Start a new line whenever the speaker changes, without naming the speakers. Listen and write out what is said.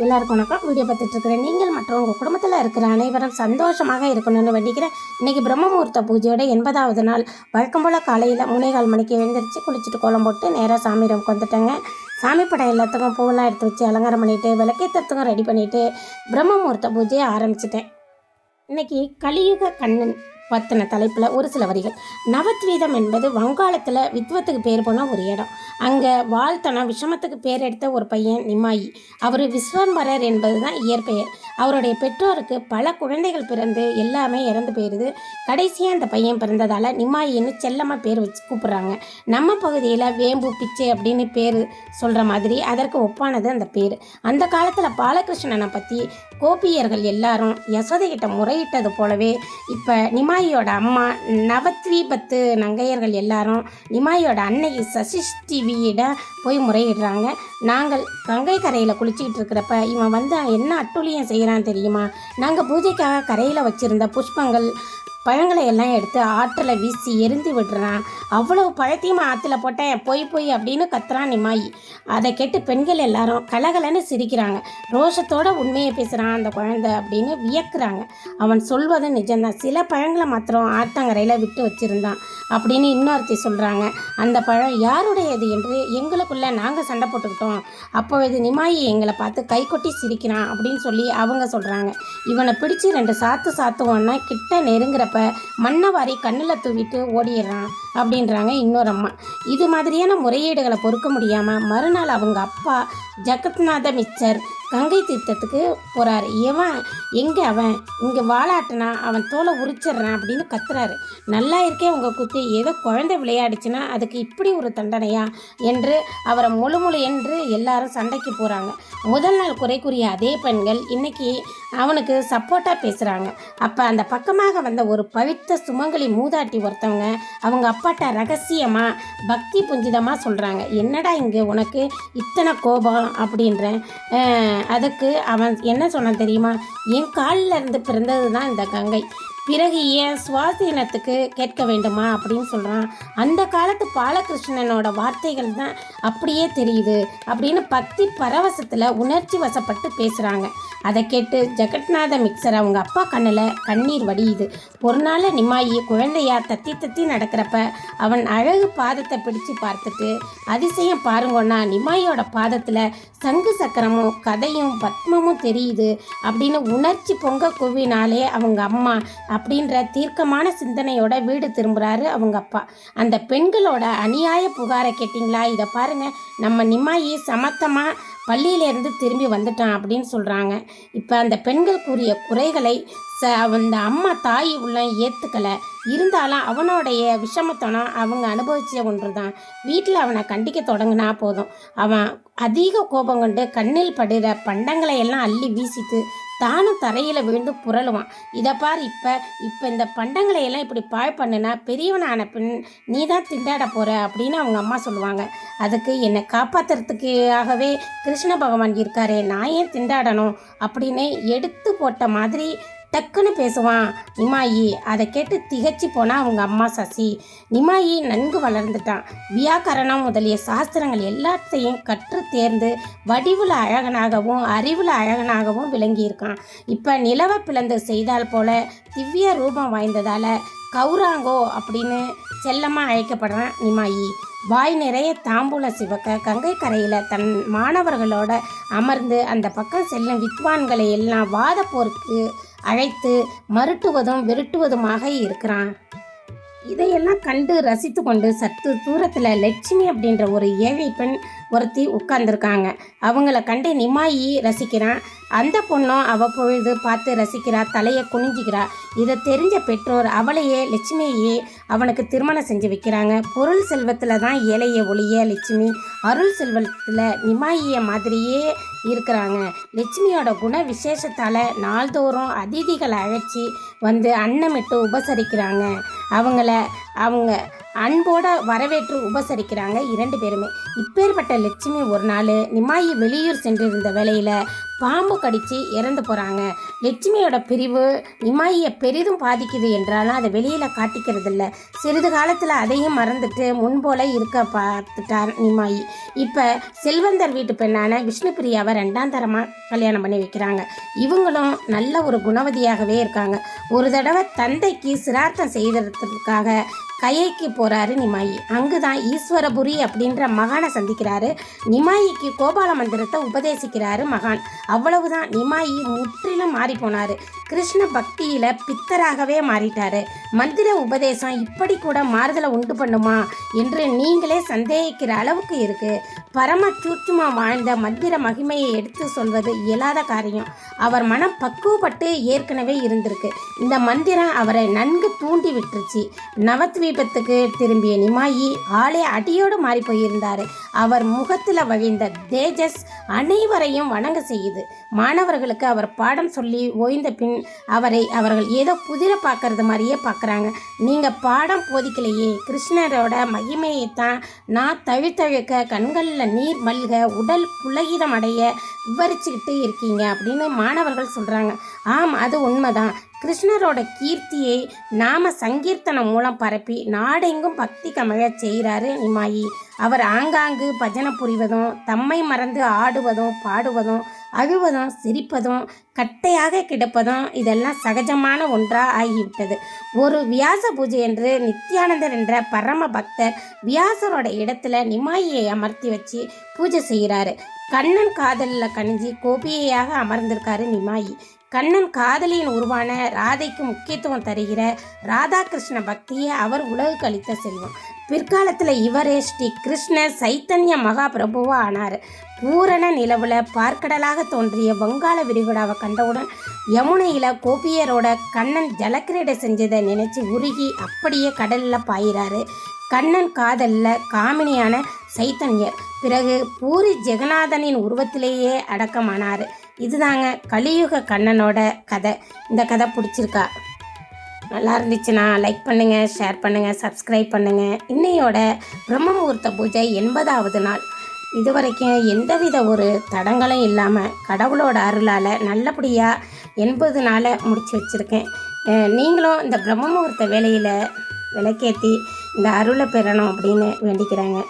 எல்லாருக்கும் வணக்கம். வீடியோ பார்த்துட்டு இருக்கிறேன். நீங்கள் மற்றும் உங்கள் குடும்பத்தில் இருக்கிற அனைவரும் சந்தோஷமாக இருக்கணும்னு வேண்டிக்கிறேன். இன்றைக்கி பிரம்மமுகூர்த்த பூஜையோட 80வது நாள். வழக்கம் போல் காலையில் 3:15 மணிக்கு எழுந்திரிச்சு குளிச்சுட்டு கோலம் போட்டு நேராக சாமி ரூமுக்கு வந்துட்டேங்க. சாமி படம் எல்லாத்துக்கும் பூவெல்லாம் எடுத்து வச்சு அலங்காரம் பண்ணிவிட்டு விளக்கேற்றத்துக்கும் ரெடி பண்ணிவிட்டு பிரம்மமுகூர்த்த பூஜையை ஆரம்பிச்சிட்டேன். இன்றைக்கி கலியுக கண்ணன் பற்றின தலைப்பில் ஒரு சில வரிகள். நவத்வீதம் என்பது வங்காளத்தில் வித்வத்துக்கு பேர் போன ஒரு இடம். அங்கே வாழ்த்தனம் விஷமத்துக்கு பேர் எடுத்த ஒரு பையன் நிமாயி. அவர் விஸ்வம்பரர் என்பது தான் இயற்பெயர். அவருடைய பெற்றோருக்கு பல குழந்தைகள் பிறந்து எல்லாமே இறந்து போயிடுது. கடைசியாக அந்த பையன் பிறந்ததால் நிமாயின்னு செல்லமாக பேர் வச்சு கூப்பிட்றாங்க. நம்ம பகுதியில் வேம்பு பிச்சை அப்படின்னு பேர் சொல்கிற மாதிரி அதற்கு ஒப்பானது அந்த பேர். அந்த காலத்தில் பாலகிருஷ்ணனை பற்றி கோபியர்கள் எல்லாரும் யசோதைகிட்ட முறையிட்டது போலவே இப்போ நிமாயியோட அம்மா நவத்வீபத்து நங்கையர்கள் எல்லாரும் நிமாயியோட அன்னைக்கு சசிஷ்டிவியிட போய் முறையிடுறாங்க. நாங்கள் கங்கை கரையில் குளிச்சுக்கிட்டு இருக்கிறப்ப இவன் வந்து என்ன அட்டூழியம் செய்கிறான் தெரியுமா? நாங்கள் பூஜைக்காக கரையில் வச்சுருந்த புஷ்பங்கள் பழங்களை எல்லாம் எடுத்து ஆற்றில் வீசி எரிந்து விடுறான். அவ்வளவு பழத்தையும் ஆற்றுல போட்டேன் போய் அப்படின்னு கத்துறான் நிமாயி. அதை கேட்டு பெண்கள் எல்லாரும் கலகலன்னு சிரிக்கிறாங்க. ரோஷத்தோட உண்மையை பேசுகிறான் அந்த குழந்தை அப்படின்னு வியக்கிறாங்க. அவன் சொல்வது நிஜம்தான். சில பழங்களை மாத்திரம் ஆற்றங்கரையில் விட்டு வச்சுருந்தான் அப்படின்னு இன்னொருத்தி சொல்கிறாங்க. அந்த பழம் யாருடையது என்று எங்களுக்குள்ளே நாங்கள் சண்டை போட்டுக்கிட்டோம். அப்போது நிமாயி எங்களை பார்த்து கை கொட்டி சிரிக்கிறான் அப்படின்னு சொல்லி அவங்க சொல்கிறாங்க. இவனை பிடிச்சி 2 சாத்துவோன்னா கிட்ட நெருங்குறப்ப மண்ணை வாரி கண்ணில் தூவிட்டு ஓடிடுறான் அப்படின்றாங்க இன்னொரு அம்மா. இது மாதிரியான முறையீடுகளை பொறுக்க முடியாமல் மறுநாள் அவங்க அப்பா ஜகத்நாத மிச்சர் கங்கை தீர்த்தத்துக்கு போகிறாரு. அவன் இங்கே வாலாட்டினா அவன் தோலை உரிச்சிட்றான் அப்படின்னு கத்துறாரு. நல்லா இருக்கே உங்கள் குத்தி, ஏதோ குழந்தை விளையாடிச்சுன்னா அதுக்கு இப்படி ஒரு தண்டனையா என்று அவரை முழு என்று எல்லாரும் சண்டைக்கு போகிறாங்க. முதல் நாள் குறை கூறிய அதே பெண்கள் இன்னைக்கு அவனுக்கு சப்போர்ட்டாக பேசுகிறாங்க. அப்போ அந்த பக்கமாக வந்த ஒரு பவித்த சுமங்கலி மூதாட்டி ஒருத்தவங்க அவங்க அப்பாட்ட ரகசியமாக பக்தி புஞ்சிதமாக சொல்கிறாங்க. என்னடா இங்கே உனக்கு இத்தனை கோபம் அப்படின்ற. அதுக்கு அவன் என்ன சொன்னான் தெரியுமா? என் காலில் இருந்து பிறந்தது தான் இந்த கங்கை, பிறகு ஏன் சுவாசீனத்துக்கு கேட்க வேண்டுமா அப்படின்னு சொல்கிறான். அந்த காலத்து பாலகிருஷ்ணனோட வார்த்தைகள் தான் அப்படியே தெரியுது அப்படின்னு பக்தி பரவசத்தில் உணர்ச்சி வசப்பட்டு பேசுகிறாங்க. அதை கேட்டு ஜெகநாத மிக்சர் அவங்க அப்பா கண்ணில் கண்ணீர் வடியுது. ஒரு நாள் நிமாயி குழந்தையா தத்தி நடக்கிறப்ப அவன் அழகு பாதத்தை பிடிச்சு பார்த்துட்டு அதிசயம் பாருங்கன்னா நிமாயோட பாதத்தில் சங்கு சக்கரமும் கதையும் பத்மமும் தெரியுது அப்படின்னு உணர்ச்சி பொங்க குவினாலே அவங்க அம்மா அப்படின்ற தீர்க்கமான சிந்தனையோட வீடு திரும்புகிறாரு அவங்க அப்பா. அந்த பெண்களோட அநியாய புகாரை கேட்டிங்களா? இதை பாருங்கள், நம்ம நிமாயி சமத்தமாக பள்ளியிலேருந்து திரும்பி வந்துட்டான் அப்படின்னு சொல்கிறாங்க. இப்போ அந்த பெண்கள் கூறிய குறைகளை அந்த அம்மா தாய் உள்ள ஏற்றுக்கலை. இருந்தாலும் அவனுடைய விஷமத்தனம் அவங்க அனுபவிச்ச ஒன்று தான். வீட்டில் அவனை கண்டிக்க தொடங்கினா போதும், அவன் அதிக கோபம் கொண்டு கண்ணில் படுற பண்டங்களை எல்லாம் அள்ளி வீசிட்டு தானும் தரையில் விழுந்து புரளுவான். இதை பார், இப்போ இந்த பண்டங்களை எல்லாம் இப்படி பாழ் பண்ணுனா பெரியவனான பின் நீ தான் திண்டாட போகிற அப்படின்னு அவங்க அம்மா சொல்லுவாங்க. அதுக்கு என்னை காப்பாற்றுறதுக்காகவே கிருஷ்ண பகவான் இருக்காரே, நான் ஏன் திண்டாடணும் அப்படின்னு எடுத்து போட்ட மாதிரி டக்குன்னு பேசுவான் நிமாயி. அதை கேட்டு திகச்சு போனால் அவங்க அம்மா சசி. நிமாயி நன்கு வளர்ந்துட்டான். வியாக்கரணம் முதலிய சாஸ்திரங்கள் எல்லாத்தையும் கற்று தேர்ந்து வடிவில் அழகனாகவும் அறிவில் அழகனாகவும் விளங்கியிருக்கான். இப்போ நிலவை பிளந்து செய்தால் போல திவ்ய ரூபம் வாய்ந்ததால் கௌராங்கோ அப்படின்னு செல்லமாக அழைக்கப்படுறான் நிமாயி. வாய் நிறைய தாம்பூல சிவக்க கங்கை கரையில் தன் மாணவர்களோட அமர்ந்து அந்த பக்கம் செல்லும் வித்வான்களை எல்லாம் வாத போருக்கு அழைத்து மருட்டுவதும் விரட்டுவதுமாக இருக்கிறான். இதையெல்லாம் கண்டு ரசித்து கொண்டு சற்று தூரத்தில் லட்சுமி அப்படின்ற ஒரு ஏழை பெண் ஒருத்தி உட்கார்ந்துருக்காங்க. அவங்கள கண்டு நிமாயி ரசிக்கிறான். அந்த பொண்ணும் அவ்வப்பொழுது பார்த்து ரசிக்கிறா, தலையை குனிஞ்சிக்கிறா. இதை தெரிஞ்ச பெற்றோர் அவளையே லட்சுமியையே அவனுக்கு திருமணம் செஞ்சு வைக்கிறாங்க. பொருள் செல்வத்தில் தான் ஏழைய ஒளிய லட்சுமி அருள் செல்வத்தில் நிமாயிய மாதிரியே இருக்கிறாங்க. லட்சுமியோட குண விசேஷத்தால் நாள்தோறும் அதிதிகளை அழைச்சி வந்து அன்னமிட்டு உபசரிக்கிறாங்க. அவங்க அன்போட வரவேற்று உபசரிக்கிறாங்க 2 பேருமே. இப்பேற்பட்ட லட்சுமி ஒரு நாள் நிமாயி வெளியூர் சென்றிருந்த வேளையில் பாம்பு கடித்து இறந்து போகிறாங்க. லட்சுமியோட பிரிவு நிமாயியை பெரிதும் பாதிக்குது என்றாலும் அதை வெளியில் காட்டிக்கிறது இல்லை. சிறிது காலத்தில் அதையும் மறந்துட்டு முன்போல இருக்க பார்த்துட்டார் நிமாயி. இப்போ செல்வந்தர் வீட்டு பெண்ணான விஷ்ணுபிரியாவை 2ஆம் தரமாக கல்யாணம் பண்ணி வைக்கிறாங்க. இவங்களும் நல்ல ஒரு குணவதியாகவே இருக்காங்க. ஒரு தடவை தந்தைக்கு சிரார்த்தம் செய்ததுக்காக கையைக்கு போகிறாரு நிமாயி. அங்கு தான் ஈஸ்வரபுரி அப்படின்ற மகானை சந்திக்கிறாரு. நிமாயிக்கு கோபால மந்திரத்தை உபதேசிக்கிறாரு மகான். அவ்வளவுதான், நிமாயி முற்றிலும் மாறி போனார். கிருஷ்ண பக்தியில் பித்தராகவே மாறிட்டார். மந்திர உபதேசம் இப்படி கூட மாறுதலை உண்டு பண்ணுமா என்று நீங்களே சந்தேகிக்கிற அளவுக்கு இருக்குது. பரம சூட்சுமாக வாழ்ந்த மந்திர மகிமையை எடுத்து சொல்வது இயலாத காரியம். அவர் மனம் பக்குவப்பட்டு ஏற்கனவே இருந்திருக்கு. இந்த மந்திரம் அவரை நன்கு தூண்டி விட்டுருச்சு. நவத்வீபத்துக்கு திரும்பிய நிமாயி ஆளே அடியோடு மாறி போயிருந்தார். அவர் முகத்தில் வழிந்த தேஜஸ் அனைவரையும் வணங்க செய்யுது. மாணவர்களுக்கு அவர் பாடம் சொல்லி ஓய்ந்த பின் அவர்கள் ஏதோ புதிர பார்க்கறது மாதிரியே பார்க்குறாங்க. நீங்கள் பாடம் போதிக்கலையே, கிருஷ்ணரோட மகிமையைத்தான் நான் தழுத்தழுக்க கண்களில் நீர் மல்க உடல் புலகிதம் அடைய விவரிச்சுக்கிட்டு இருக்கீங்க அப்படின்னு மாணவர்கள் சொல்கிறாங்க. ஆம், அது உண்மைதான். கிருஷ்ணரோட கீர்த்தியை நாம சங்கீர்த்தனம் மூலம் பரப்பி நாடெங்கும் பக்தி கமழ செய்கிறாரு நிமாயி. அவர் ஆங்காங்கு பஜனை புரிவதும் தம்மை மறந்து ஆடுவதும் பாடுவதும் அழுவதும் சிரிப்பதும் கட்டையாக கிடப்பதும் இதெல்லாம் சகஜமான ஒன்றாக ஆகிவிட்டது. ஒரு வியாச பூஜை என்று நித்யானந்தர் என்ற பரம பக்தர் வியாசரோட இடத்துல நிமாயியை அமர்த்தி வச்சு பூஜை செய்கிறாரு. கண்ணன் காதலில் கணிஞ்சி கோபியையாக அமர்ந்திருக்காரு நிமாயி. கண்ணன் காதலியின் உருவான ராதைக்கு முக்கியத்துவம் தருகிற ராதாகிருஷ்ண பக்தியை அவர் உலகுக்கு அளித்த செல்வம். பிற்காலத்தில் இவரே ஸ்ரீ கிருஷ்ண சைத்தன்ய மகாபிரபுவா ஆனார். பூரண நிலவில் பார்க்கடலாக தோன்றிய வங்காள விரிகுடாவை கண்டவுடன் யமுனையில் கோபியரோட கண்ணன் ஜலக்கிரீடை செஞ்சதை நினைச்சு உருகி அப்படியே கடலில் பாயிறாரு. கண்ணன் காதலில் காமினியான சைத்தன்யர் பிறகு பூரி ஜெகநாதனின் உருவத்திலேயே அடக்கமானார். இதுதாங்க கலியுக கண்ணனோட கதை. இந்த கதை பிடிச்சிருக்கா? நல்லா இருந்துச்சுன்னா லைக் பண்ணுங்கள், ஷேர் பண்ணுங்கள், சப்ஸ்கிரைப் பண்ணுங்கள். இன்னையோட பிரம்ம முகூர்த்த பூஜை 80வது நாள். இதுவரைக்கும் எந்தவித ஒரு தடங்களும் இல்லாமல் கடவுளோட அருளால் நல்லபடியாக 80 நாளை முடித்து வச்சுருக்கேன். நீங்களும் இந்த பிரம்ம முகூர்த்த வேலையில் விளக்கேற்றி இந்த அருளை பெறணும் அப்படின்னு வேண்டிக்கிறாங்க.